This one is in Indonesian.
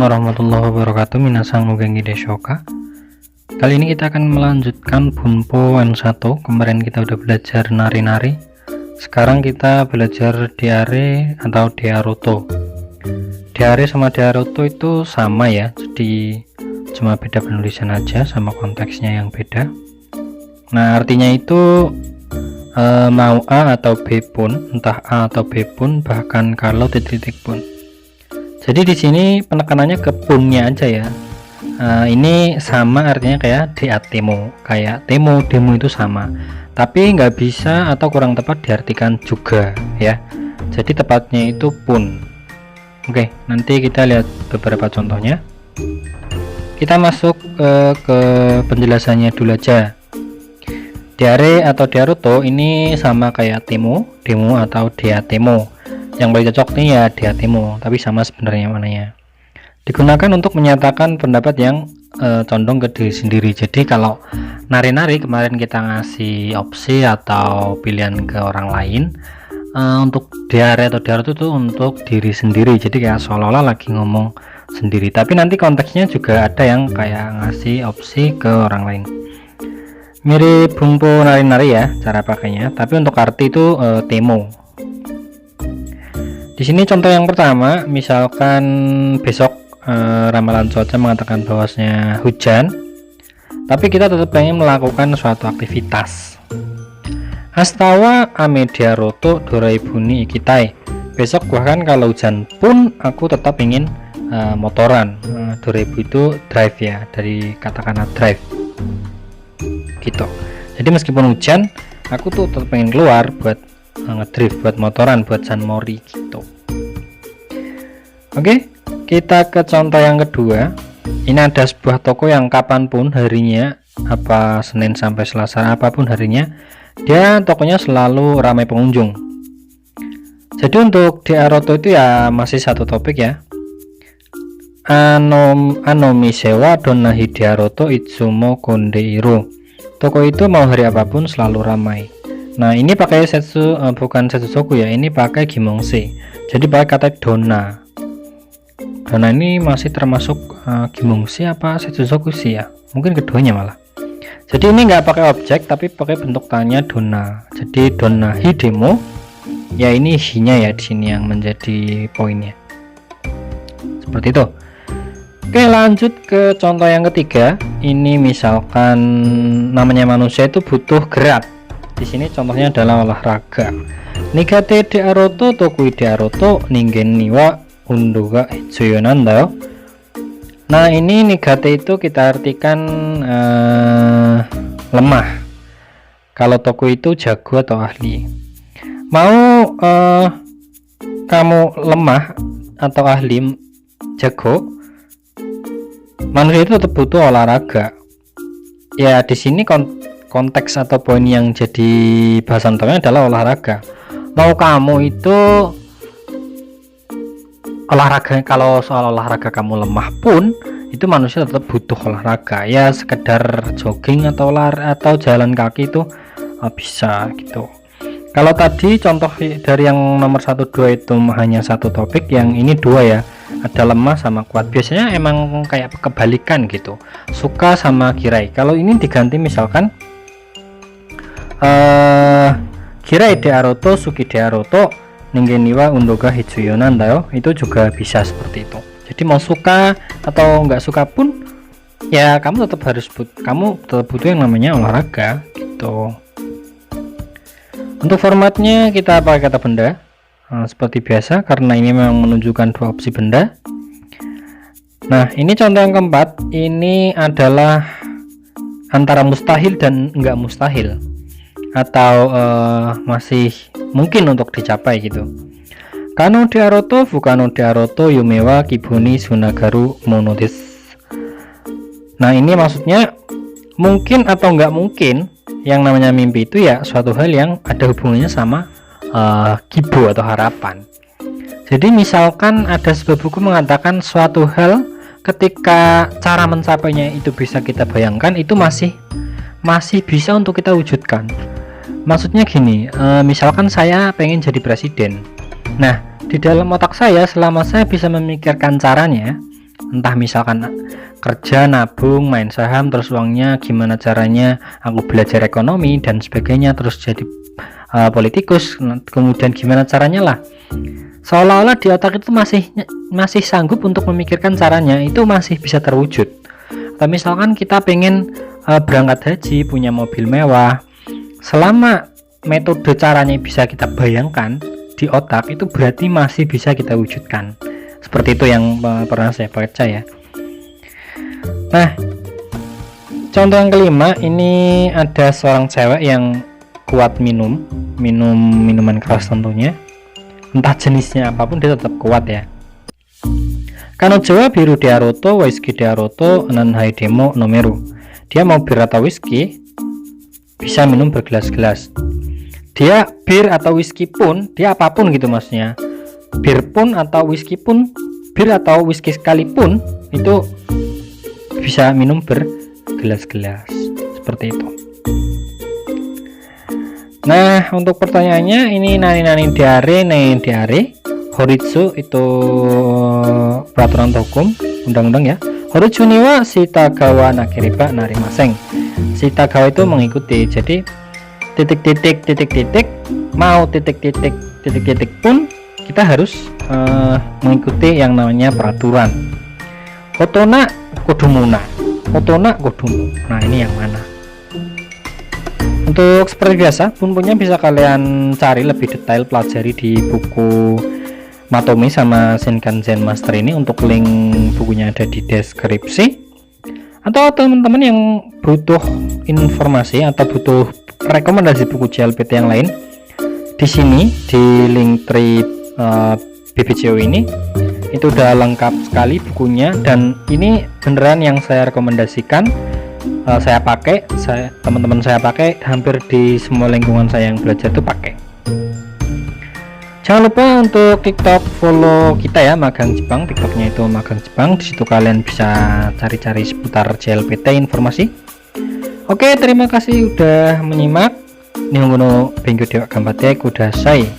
warahmatullahi wabarakatuh. Minasang mugengi deshoka. Kali ini kita akan melanjutkan Bunpo N1. Kemarin kita udah belajar nari-nari. Sekarang kita belajar diare atau diaroto. Diare sama diaroto itu sama ya, jadi cuma beda penulisan aja sama konteksnya yang beda. Nah, artinya itu mau A atau B pun, entah A atau B pun, bahkan kalau titik pun. Jadi di sini penekanannya ke punnya aja ya. Ini sama artinya kayak diatemo, kayak temo, demo itu sama. Tapi nggak bisa atau kurang tepat diartikan juga ya. Jadi tepatnya itu pun. Oke, nanti kita lihat beberapa contohnya. Kita masuk ke penjelasannya dulu aja. Diare atau diaroto ini sama kayak temo, demo atau diatemo. Yang paling cocok nih ya diatemo, tapi sama sebenarnya mananya. Digunakan untuk menyatakan pendapat yang condong ke diri sendiri. Jadi kalau nari-nari kemarin kita ngasih opsi atau pilihan ke orang lain, untuk diare atau diaroto itu untuk diri sendiri. Jadi kayak seolah-olah lagi ngomong sendiri, tapi nanti konteksnya juga ada yang kayak ngasih opsi ke orang lain. Mirip Bunpo nari-nari ya cara pakainya, tapi untuk arti itu temo. Di sini contoh yang pertama, misalkan besok ramalan cuaca mengatakan bahwasanya hujan, tapi kita tetap pengen melakukan suatu aktivitas. Astawa ame diaroto doraibuni ikitai. Besok bahkan kalau hujan pun aku tetap ingin motoran. Doraibu itu drive ya, dari katakana drive gitu. Jadi meskipun hujan, aku tuh tetap pengen keluar buat ngedrift, buat motoran, buat sanmori gitu. Oke, kita ke contoh yang kedua. Ini ada sebuah toko yang kapanpun harinya, apa Senin sampai Selasa, apapun harinya, dia tokonya selalu ramai pengunjung. Jadi untuk diaroto itu ya masih satu topik ya. Anomi sewa donahi diaroto itsumo kondeiro. Toko itu mau hari apapun selalu ramai. Nah, ini pakai setsu, bukan setsusoku ya, ini pakai gimongse. Jadi pakai kata dona. Dona ini masih termasuk gimongse apa setsusoku sih ya? Mungkin keduanya malah. Jadi ini nggak pakai objek tapi pakai bentuk tanya dona. Jadi dona hidemo. Ya ini hi-nya ya di sini yang menjadi poinnya. Seperti itu. Oke, lanjut ke contoh yang ketiga. Ini misalkan namanya manusia itu butuh gerak. Di sini contohnya adalah olahraga. Nigate diaroto tokui diaroto ningen niwa undo ga hitsuyo nanda. Nah, ini nigate itu kita artikan lemah. Kalau toku itu jago atau ahli. Mau kamu lemah atau ahli, jago, manusia itu tetap butuh olahraga. Ya, di sini konteks atau poin yang jadi bahasan utamanya adalah olahraga. Mau kamu itu olahraga, kalau soal olahraga kamu lemah pun, itu manusia tetap butuh olahraga. Ya, sekedar jogging atau jalan kaki itu bisa gitu. Kalau tadi contoh dari yang nomor 1, 2 itu hanya satu topik, yang ini dua ya, ada lemah sama kuat. Biasanya emang kayak kebalikan gitu, suka sama kirai. Kalau ini diganti misalkan kirai diaroto suki diaroto ningen niwa undoga hitsuyo nanda yo, itu juga bisa seperti itu. Jadi mau suka atau nggak suka pun ya kamu tetap butuh yang namanya olahraga gitu. Untuk formatnya kita pakai kata benda seperti biasa, karena ini memang menunjukkan dua opsi benda. Nah, ini contoh yang keempat. Ini adalah antara mustahil dan enggak mustahil, atau masih mungkin untuk dicapai gitu. Kano diaroto fukano diaroto yumewa kibuni sunagaru monodes. Nah, ini maksudnya mungkin atau enggak mungkin. Yang namanya mimpi itu ya suatu hal yang ada hubungannya sama kibo atau harapan. Jadi misalkan ada sebuah buku mengatakan suatu hal ketika cara mencapainya itu bisa kita bayangkan, itu masih bisa untuk kita wujudkan. Maksudnya gini, misalkan saya pengen jadi presiden. Nah, di dalam otak saya selama saya bisa memikirkan caranya, entah misalkan kerja, nabung, main saham, terus uangnya gimana caranya aku belajar ekonomi dan sebagainya, terus jadi politikus, kemudian gimana caranya lah, seolah-olah di otak itu masih sanggup untuk memikirkan caranya, itu masih bisa terwujud. Atau misalkan kita pengen berangkat haji, punya mobil mewah, selama metode caranya bisa kita bayangkan di otak, itu berarti masih bisa kita wujudkan. Seperti itu yang pernah saya baca ya. Nah, contoh yang kelima, ini ada seorang cewek yang kuat minum minuman keras tentunya, entah jenisnya apapun dia tetap kuat ya. Kano Jawa biru diaroto, whisky diaroto, nan hai demo nomeru. Dia mau bir atau whisky bisa minum bergelas-gelas. Dia bir atau whisky pun, dia apapun gitu maksudnya. Bir pun atau whisky pun, bir atau whisky sekalipun itu bisa minum bergelas-gelas. Seperti itu. Nah, untuk pertanyaannya ini nani diare horitsu itu peraturan hukum undang-undang ya. Horitsu niwa shitagawa nakiriba narimaseng. Shitagawa itu mengikuti, jadi titik-titik mau titik-titik pun kita harus mengikuti yang namanya peraturan. Otona kodumuna, otona kodumu. Nah, ini yang mana? Untuk seperti biasa, bumbunya bisa kalian cari lebih detail, pelajari di buku Matomi sama Shinkansen Master ini. Untuk link bukunya ada di deskripsi. Atau teman-teman yang butuh informasi atau butuh rekomendasi buku JLPT yang lain, di sini di link tree BBJO ini itu udah lengkap sekali bukunya, dan ini beneran yang saya rekomendasikan. Saya pakai, teman-teman saya pakai, hampir di semua lingkungan saya yang belajar itu pakai. Jangan lupa untuk TikTok follow kita ya, Magang Jepang. TikToknya itu Magang Jepang. Di situ kalian bisa cari-cari seputar JLPT informasi. Oke, terima kasih udah menyimak. Nihongo no Benkyou de wa Ganbatte Kudasai.